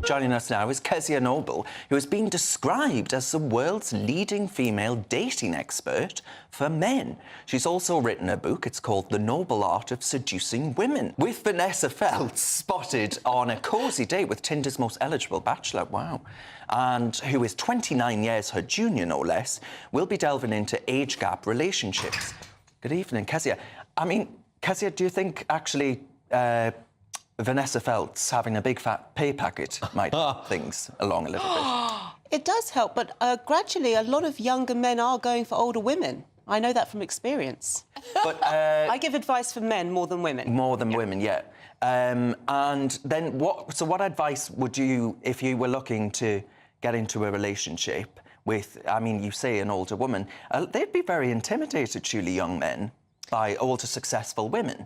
Joining us now is Kezia Noble, who has been described as the world's leading female dating expert for men. She's also written a book. It's called The Noble Art of Seducing Women. With Vanessa Feltz spotted on a cosy date with Tinder's most eligible bachelor, wow, and who is 29 years her junior, no less, we'll be delving into age gap relationships. Good evening, Kezia. I mean, Kezia, do you think actually Vanessa Feltz having a big fat pay packet might help things along a little bit? It does help, but gradually a lot of younger men are going for older women. I know that from experience. But I give advice for men more than women. More than women, yeah. And then what advice would you, if you were looking to get into a relationship with, I mean, you say an older woman, they'd be very intimidated, surely, young men, by older, successful women.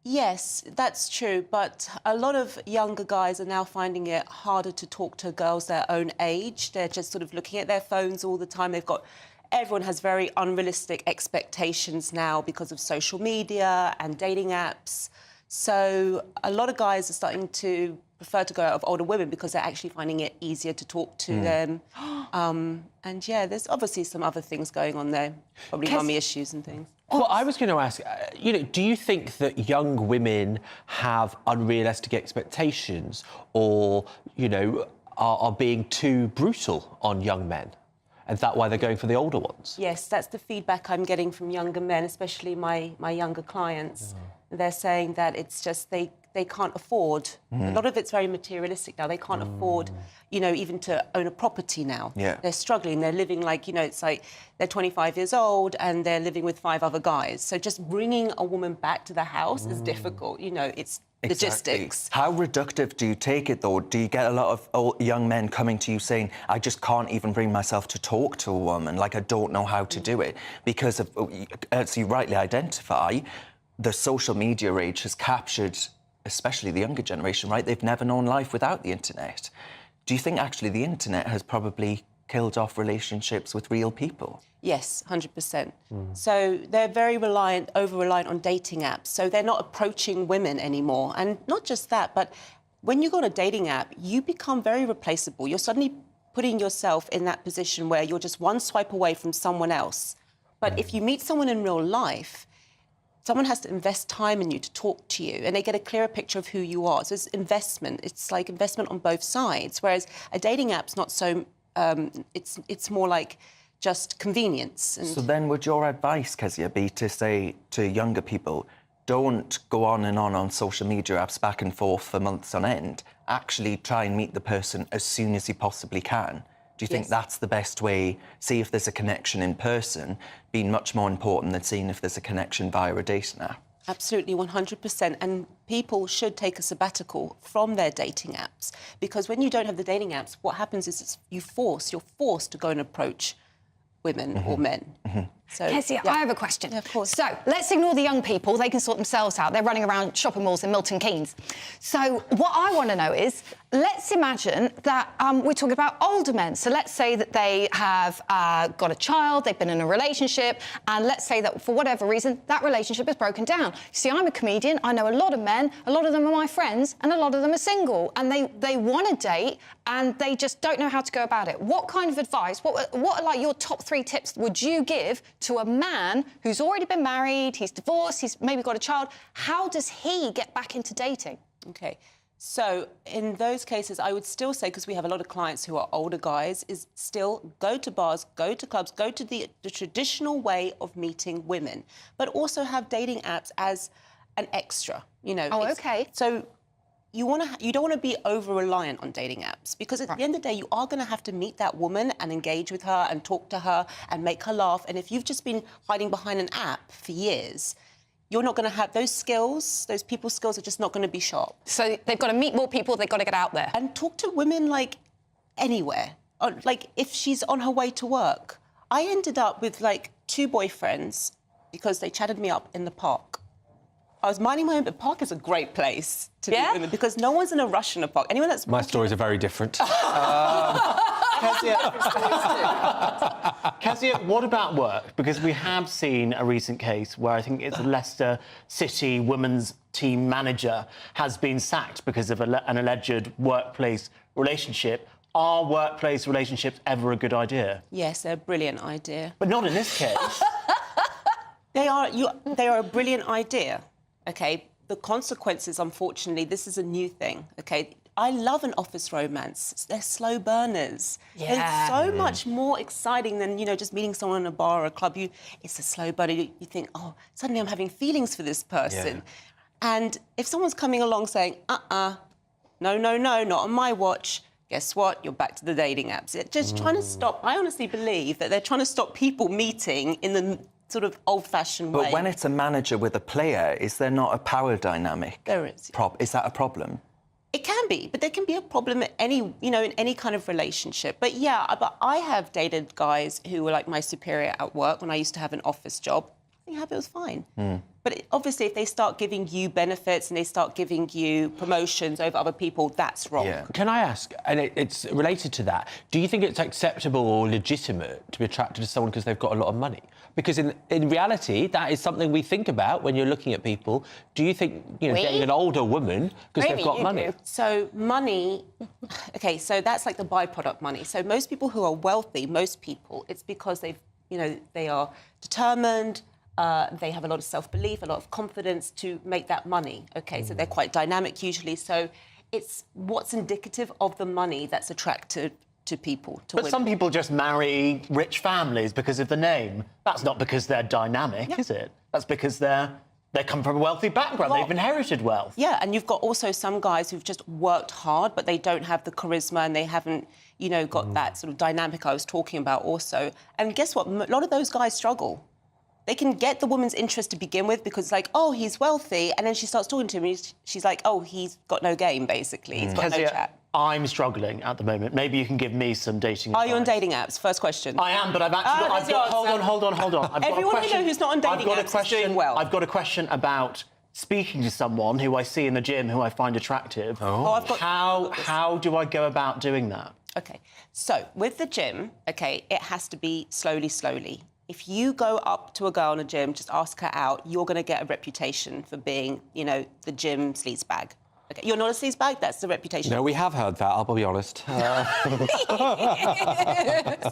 Yes, that's true, but a lot of younger guys are now finding it harder to talk to girls their own age. They're just sort of looking at their phones all the time. Everyone has very unrealistic expectations now because of social media and dating apps. So a lot of guys are starting to prefer to go out with older women because they're actually finding it easier to talk to them. And yeah, there's obviously some other things going on there, probably mummy issues and things. Well, I was going to ask, do you think that young women have unrealistic expectations or, are being too brutal on young men? And is that why they're going for the older ones? Yes, that's the feedback I'm getting from younger men, especially my younger clients. Yeah. They're saying that it's just they can't afford. A lot of it's very materialistic now. They can't afford, even to own a property now. Yeah. They're struggling. They're living like, it's like they're 25 years old and they're living with 5 other guys. So just bringing a woman back to the house is difficult. It's logistics. How reductive do you take it, though? Do you get a lot of young men coming to you saying, I just can't even bring myself to talk to a woman, like I don't know how to do it? Because, of, as you rightly identify, the social media age has captured especially the younger generation, right? They've never known life without the internet. Do you think actually the internet has probably killed off relationships with real people? Yes, 100%. So they're very over-reliant on dating apps. So they're not approaching women anymore. And not just that, but when you go on a dating app, you become very replaceable. You're suddenly putting yourself in that position where you're just one swipe away from someone else. But if you meet someone in real life, someone has to invest time in you to talk to you, and they get a clearer picture of who you are. So it's investment. It's like investment on both sides. Whereas a dating app's not so. It's more like just convenience. And so then, would your advice, Kezia, be to say to younger people, don't go on and on social media apps back and forth for months on end. Actually, try and meet the person as soon as you possibly can. Do you think that's the best way? See if there's a connection in person, being much more important than seeing if there's a connection via a dating app? Absolutely, 100%. And people should take a sabbatical from their dating apps, because when you don't have the dating apps, what happens is you're forced to go and approach women or men. So, Kezia, I have a question. Yeah, of course. So let's ignore the young people. They can sort themselves out. They're running around shopping malls in Milton Keynes. So what I want to know is, let's imagine that we're talking about older men. So let's say that they have got a child, they've been in a relationship, and let's say that for whatever reason, that relationship is broken down. See, I'm a comedian. I know a lot of men. A lot of them are my friends, and a lot of them are single. And they want to date, and they just don't know how to go about it. What kind of advice, what are like your top 3 tips would you give to a man who's already been married, he's divorced, he's maybe got a child? How does he get back into dating? OK, so in those cases, I would still say, because we have a lot of clients who are older guys, is still go to bars, go to clubs, go to the traditional way of meeting women, but also have dating apps as an extra, Oh, OK. So you don't want to be over-reliant on dating apps, because at the end of the day, you are going to have to meet that woman and engage with her and talk to her and make her laugh. And if you've just been hiding behind an app for years, you're not going to have those skills. Those people skills are just not going to be sharp. So they've got to meet more people. They've got to get out there and talk to women like anywhere. Like if she's on her way to work. I ended up with like 2 boyfriends because they chatted me up in the park. I was minding my own, but park is a great place to meet women because no one's in a rush in a park. Anyone that's My stories are very different. Kezia, what about work? Because we have seen a recent case where I think it's a Leicester City women's team manager has been sacked because of an alleged workplace relationship. Are workplace relationships ever a good idea? Yes, they're a brilliant idea. But not in this case. They are a brilliant idea, OK? The consequences, unfortunately, this is a new thing, OK? I love an office romance. They're slow burners. Yeah. It's so much more exciting than, you know, just meeting someone in a bar or a club. It's a slow burner. You think, oh, suddenly I'm having feelings for this person. And if someone's coming along saying, no, not on my watch, guess what? You're back to the dating apps. It's just trying to stop. I honestly believe that they're trying to stop people meeting in the sort of old-fashioned way. But when it's a manager with a player, is there not a power dynamic? There is. Is that a problem? It can be, but there can be a problem at any, you know, in any kind of relationship. But yeah, but I have dated guys who were like my superior at work when I used to have an office job. I think it was fine. But obviously, if they start giving you benefits and they start giving you promotions over other people, that's wrong. Yeah. Can I ask, and it's related to that, do you think it's acceptable or legitimate to be attracted to someone because they've got a lot of money? Because in reality, that is something we think about when you're looking at people. Do you think, you know, dating an older woman because they've got money? So money, OK, so that's like the byproduct money. So most people who are wealthy, most people, it's because they've, you know, they are determined, they have a lot of self-belief, a lot of confidence to make that money, OK? So they're quite dynamic usually. So it's what's indicative of the money that's attracted to people, to But women. some people just marry rich families because of the name. That's not because they're dynamic, is it? That's because they come from a wealthy background. They've inherited wealth. Yeah, and you've got also some guys who've just worked hard, but they don't have the charisma and they haven't, you know, got that sort of dynamic I was talking about also. And guess what? A lot of those guys struggle. They can get the woman's interest to begin with because, like, oh, he's wealthy, and then she starts talking to him, and she's like, oh, he's got no game, basically. He's got no Kezia, chat. I'm struggling at the moment. Maybe you can give me some dating Are you on advice. dating apps? First question. I am, but I've actually got... that's your answer. Hold on. I've got a Everyone I know question. who's not on dating I've got a apps is question, doing well. I've got a question about speaking to someone who I see in the gym who I find attractive. Oh, I've got... How do I go about doing that? OK, so with the gym, OK, it has to be slowly. If you go up to a girl in a gym, just ask her out, you're going to get a reputation for being, you know, the gym sleazebag. Okay, you're not a sleazebag, that's the reputation. No, we have heard that, I'll be honest.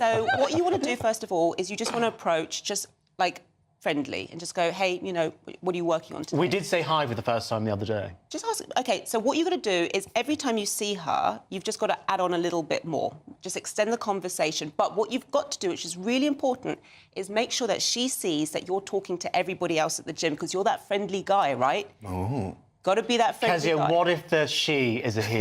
So what you want to do, first of all, is you just want to approach just, like, friendly and just go, hey, you know, what are you working on today? We did say hi for the first time the other day. Just ask. OK, so what you've got to do is every time you see her, you've just got to add on a little bit more. Just extend the conversation. But what you've got to do, which is really important, is make sure that she sees that you're talking to everybody else at the gym because you're that friendly guy, right? Oh. Got to be that friendly Kezia, guy. what if the she is a he?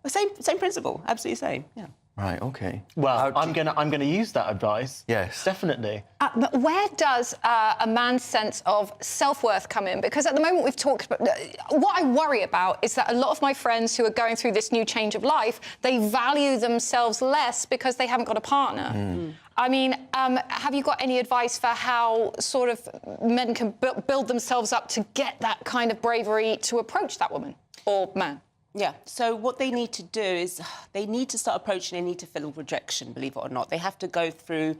Same principle, absolutely same. Yeah. Right, OK. Well, I'm gonna use that advice. Yes. Definitely. But where does a man's sense of self-worth come in? Because at the moment we've talked about... What I worry about is that a lot of my friends who are going through this new change of life, they value themselves less because they haven't got a partner. I mean, have you got any advice for how sort of men can build themselves up to get that kind of bravery to approach that woman or man? Yeah, so what they need to do is they need to start approaching, they need to feel rejection, believe it or not. They have to go through,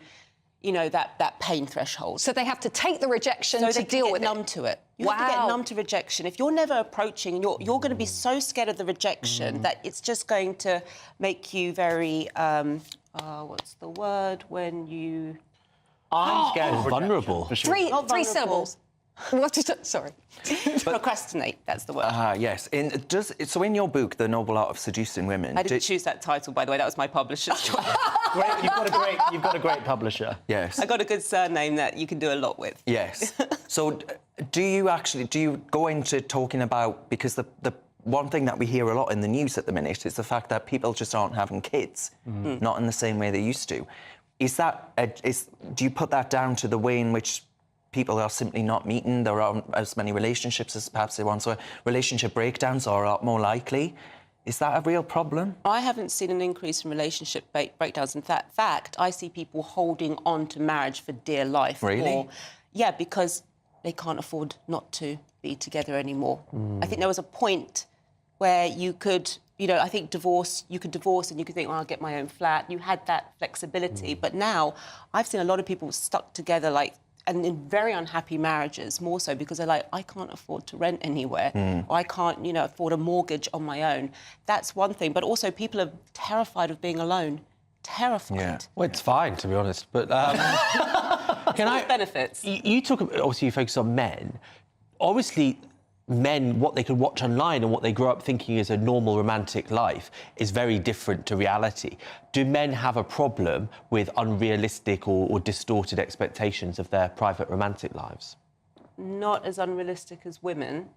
you know, that pain threshold. So they have to take the rejection so to they deal can with get it. numb to it. You have to get numb to rejection. If you're never approaching, you're going to be so scared of the rejection that it's just going to make you very, what's the word when you... I'm scared of rejection, vulnerable. for sure. Three vulnerable. syllables. What is it? Sorry. Procrastinate, that's the word. Yes. So in your book, The Noble Art of Seducing Women... I didn't choose that title, by the way. That was my publisher's choice. Great, you've got a great publisher. Yes. I got a good surname that you can do a lot with. Yes. So do you go into talking about... Because the one thing that we hear a lot in the news at the minute is the fact that people just aren't having kids, not in the same way they used to. Do you put that down to the way in which people are simply not meeting? There aren't as many relationships as perhaps they want, so relationship breakdowns are a lot more likely. Is that a real problem? I haven't seen an increase in relationship breakdowns. In fact, I see people holding on to marriage for dear life. Really? Yeah, because they can't afford not to be together anymore. I think there was a point where you could, you know, I think you could divorce and you could think, oh, I'll get my own flat. You had that flexibility. But now I've seen a lot of people stuck together, like, and in very unhappy marriages, more so because they're like, I can't afford to rent anywhere, or I can't, afford a mortgage on my own. That's one thing. But also people are terrified of being alone. Terrified. Yeah. Well, it's fine, to be honest. But can I... benefits. You talk, obviously, you focus on men. Obviously, men, what they can watch online and what they grow up thinking is a normal romantic life is very different to reality. Do men have a problem with unrealistic or distorted expectations of their private romantic lives? Not as unrealistic as women,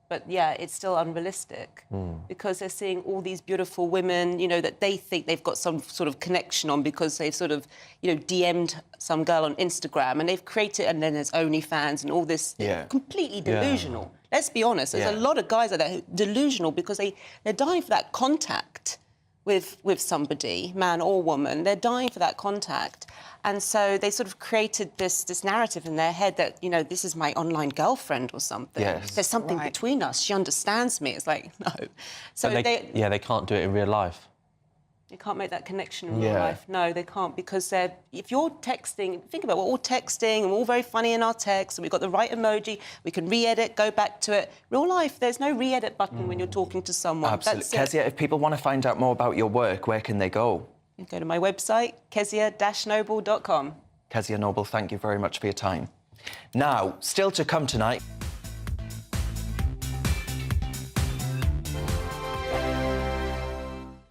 but yeah, it's still unrealistic because they're seeing all these beautiful women, that they think they've got some sort of connection on because they've sort of, DM'd some girl on Instagram and they've created, and then there's OnlyFans and all this, completely delusional. Let's be honest, there's a lot of guys out there who are delusional because they're dying for that contact with somebody, man or woman. They're dying for that contact. And so they sort of created this narrative in their head that, this is my online girlfriend or something. Yes. There's something between us. She understands me. It's like, no. So they can't do it in real life. They can't make that connection in real life. No, they can't, because if you're texting, think about it, we're all texting and we're all very funny in our texts and we've got the right emoji, we can re-edit, go back to it. Real life, there's no re-edit button when you're talking to someone. Absolutely. That's it. Kezia, if people want to find out more about your work, where can they go? You go to my website, kezia-noble.com. Kezia Noble, thank you very much for your time. Now, still to come tonight...